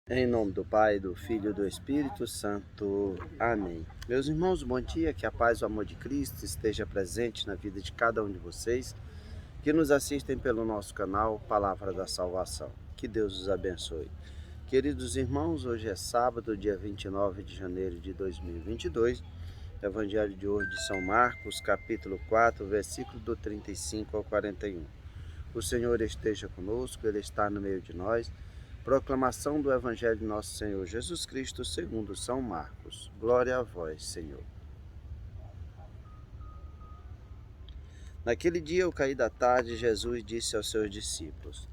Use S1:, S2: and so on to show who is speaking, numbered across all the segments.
S1: Em nome do Pai, do Filho e do Espírito Santo. Amém. Meus irmãos, bom dia, que a paz e o amor de Cristo esteja presente na vida de cada um de vocês que nos assistem pelo nosso canal Palavra da Salvação. Que Deus os abençoe. Queridos irmãos, hoje é sábado, dia 29 de janeiro de 2022. Evangelho de hoje de São Marcos, capítulo 4, versículo do 35 ao 41. O Senhor esteja conosco, Ele está no meio de nós. Proclamação do Evangelho de Nosso Senhor Jesus Cristo segundo São Marcos. Glória a vós, Senhor. Naquele dia, ao cair da tarde, Jesus disse aos seus discípulos: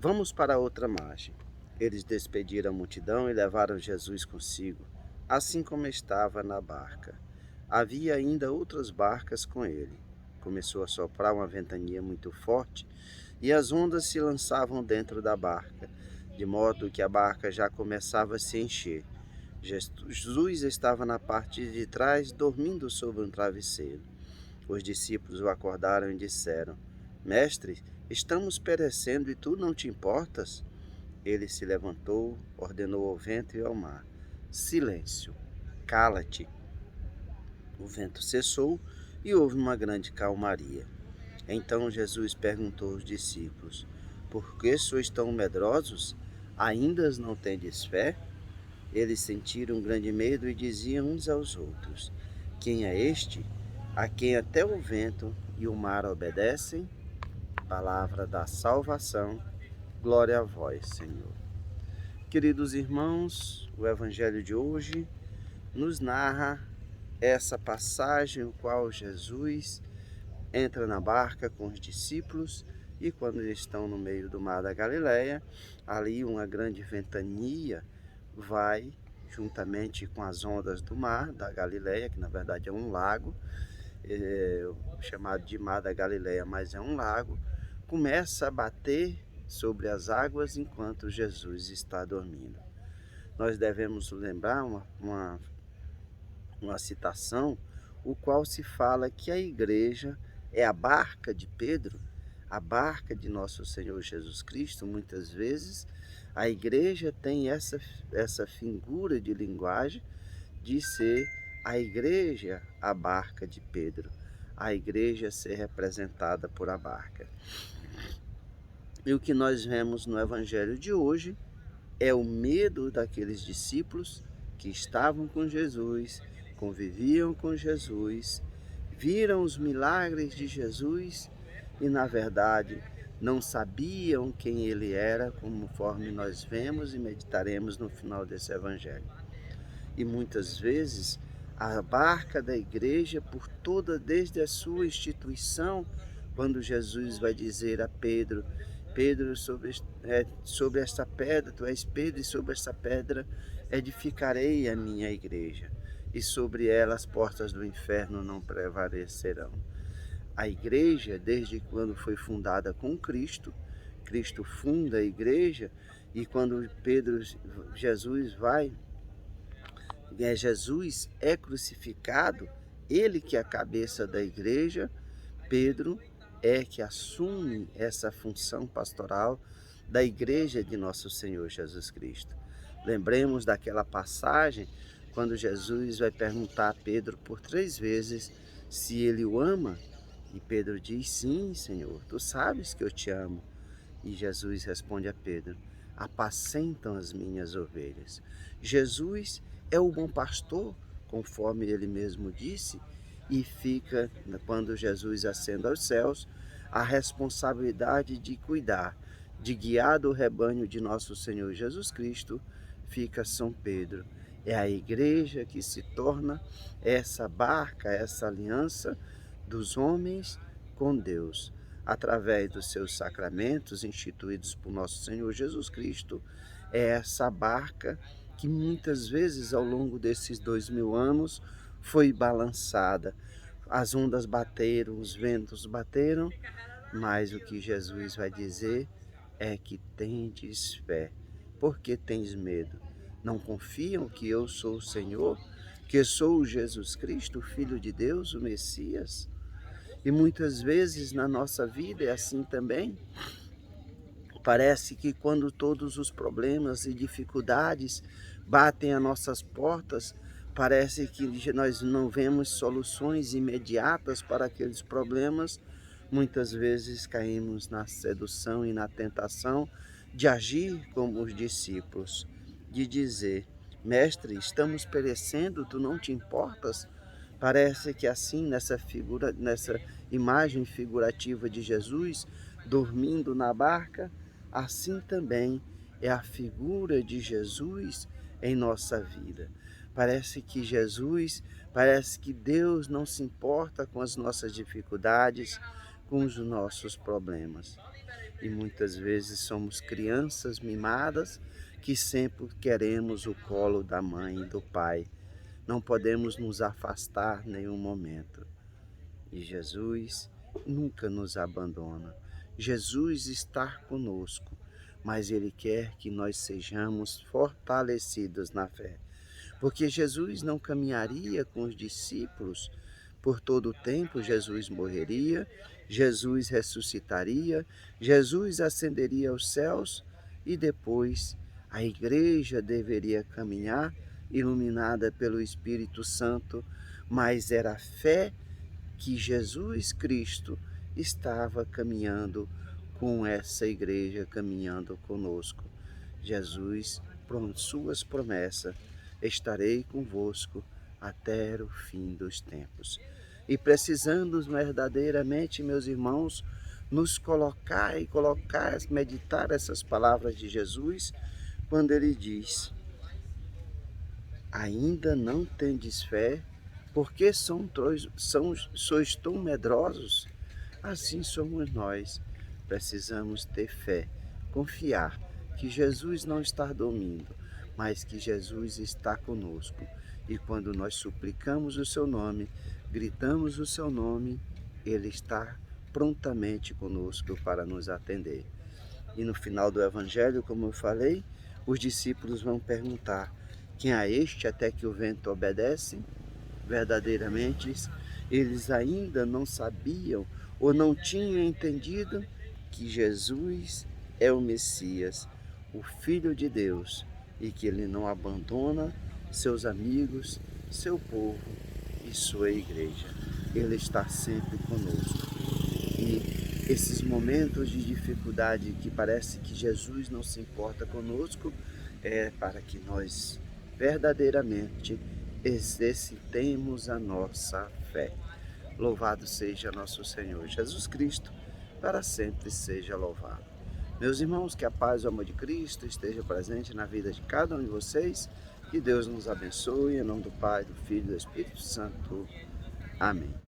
S1: Vamos para a outra margem. Eles despediram a multidão e levaram Jesus consigo, assim como estava na barca. Havia ainda outras barcas com ele. Começou a soprar uma ventania muito forte e as ondas se lançavam dentro da barca, de modo que a barca já começava a se encher. Jesus estava na parte de trás, dormindo sobre um travesseiro. Os discípulos o acordaram e disseram: Mestre, estamos perecendo e tu não te importas? Ele se levantou, ordenou ao vento e ao mar: Silêncio, cala-te. O vento cessou e houve uma grande calmaria. Então Jesus perguntou aos discípulos: Por que sois tão medrosos? Ainda não tendes fé? Eles sentiram um grande medo e diziam uns aos outros: Quem é este, a quem até o vento e o mar obedecem? Palavra da salvação. Glória a vós, Senhor. Queridos irmãos, o Evangelho de hoje nos narra essa passagem no qual Jesus entra na barca com os discípulos e quando eles estão no meio do mar da Galileia, ali uma grande ventania vai juntamente com as ondas do mar da Galileia, que na verdade é um lago, chamado de Mar da Galileia, mas é um lago, começa a bater sobre as águas enquanto Jesus está dormindo. Nós devemos lembrar uma citação, o qual se fala que a igreja é a barca de Pedro, a barca de nosso Senhor Jesus Cristo. Muitas vezes a igreja tem essa figura de linguagem de ser a igreja a barca de Pedro, a igreja ser representada por a barca. E o que nós vemos no Evangelho de hoje é o medo daqueles discípulos que estavam com Jesus, conviviam com Jesus, viram os milagres de Jesus e, na verdade, não sabiam quem ele era, conforme nós vemos e meditaremos no final desse evangelho. E muitas vezes a barca da igreja, por toda, desde a sua instituição, quando Jesus vai dizer a Pedro: Pedro, sobre esta pedra, tu és Pedro, e sobre esta pedra edificarei a minha igreja, e sobre ela as portas do inferno não prevalecerão. A igreja, desde quando foi fundada com Cristo, Cristo funda a igreja, e quando Jesus é crucificado, ele que é a cabeça da igreja, Pedro é que assume essa função pastoral da igreja de nosso Senhor Jesus Cristo. Lembremos daquela passagem quando Jesus vai perguntar a Pedro por 3 vezes se ele o ama, e Pedro diz: Sim, Senhor, tu sabes que eu te amo. E Jesus responde a Pedro: Apacentam as minhas ovelhas. Jesus é o bom pastor, conforme ele mesmo disse, e fica, quando Jesus ascende aos céus, a responsabilidade de cuidar, de guiar o rebanho de nosso Senhor Jesus Cristo, fica São Pedro. É a igreja que se torna essa barca, essa aliança dos homens com Deus, através dos seus sacramentos instituídos por nosso Senhor Jesus Cristo. É essa barca que muitas vezes ao longo desses 2000 anos foi balançada. As ondas bateram, os ventos bateram, mas o que Jesus vai dizer é que tendes fé. Por que tens medo? Não confiam que eu sou o Senhor? Que sou o Jesus Cristo, o Filho de Deus, o Messias? E muitas vezes na nossa vida é assim também. Parece que quando todos os problemas e dificuldades batem às nossas portas, parece que nós não vemos soluções imediatas para aqueles problemas. Muitas vezes caímos na sedução e na tentação de agir como os discípulos, de dizer: Mestre, estamos perecendo, tu não te importas? Parece que assim, nessa imagem figurativa de Jesus dormindo na barca, assim também é a figura de Jesus em nossa vida. Parece que Deus não se importa com as nossas dificuldades, com os nossos problemas. E muitas vezes somos crianças mimadas que sempre queremos o colo da mãe e do pai. Não podemos nos afastar em nenhum momento. E Jesus nunca nos abandona. Jesus está conosco, mas Ele quer que nós sejamos fortalecidos na fé. Porque Jesus não caminharia com os discípulos por todo o tempo. Jesus morreria, Jesus ressuscitaria, Jesus ascenderia aos céus e depois a igreja deveria caminhar iluminada pelo Espírito Santo, mas era a fé que Jesus Cristo estava caminhando com essa igreja, caminhando conosco. Jesus, por suas promessas, estarei convosco até o fim dos tempos. E precisamos verdadeiramente, meus irmãos, nos meditar essas palavras de Jesus, quando ele diz: ainda não tendes fé? Porque sois tão medrosos? Assim somos nós. Precisamos ter fé, confiar que Jesus não está dormindo, mas que Jesus está conosco. E quando nós suplicamos o seu nome, gritamos o seu nome, ele está prontamente conosco para nos atender. E no final do evangelho, como eu falei, os discípulos vão perguntar: quem é este até que o vento obedece? Verdadeiramente, eles ainda não sabiam ou não tinham entendido que Jesus é o Messias, o Filho de Deus, e que ele não abandona seus amigos, seu povo e sua igreja. Ele está sempre conosco. E esses momentos de dificuldade que parece que Jesus não se importa conosco, é para que nós verdadeiramente exercitemos a nossa fé. Louvado seja nosso Senhor Jesus Cristo, para sempre seja louvado. Meus irmãos, que a paz e o amor de Cristo esteja presente na vida de cada um de vocês. Que Deus nos abençoe, em nome do Pai, do Filho e do Espírito Santo. Amém.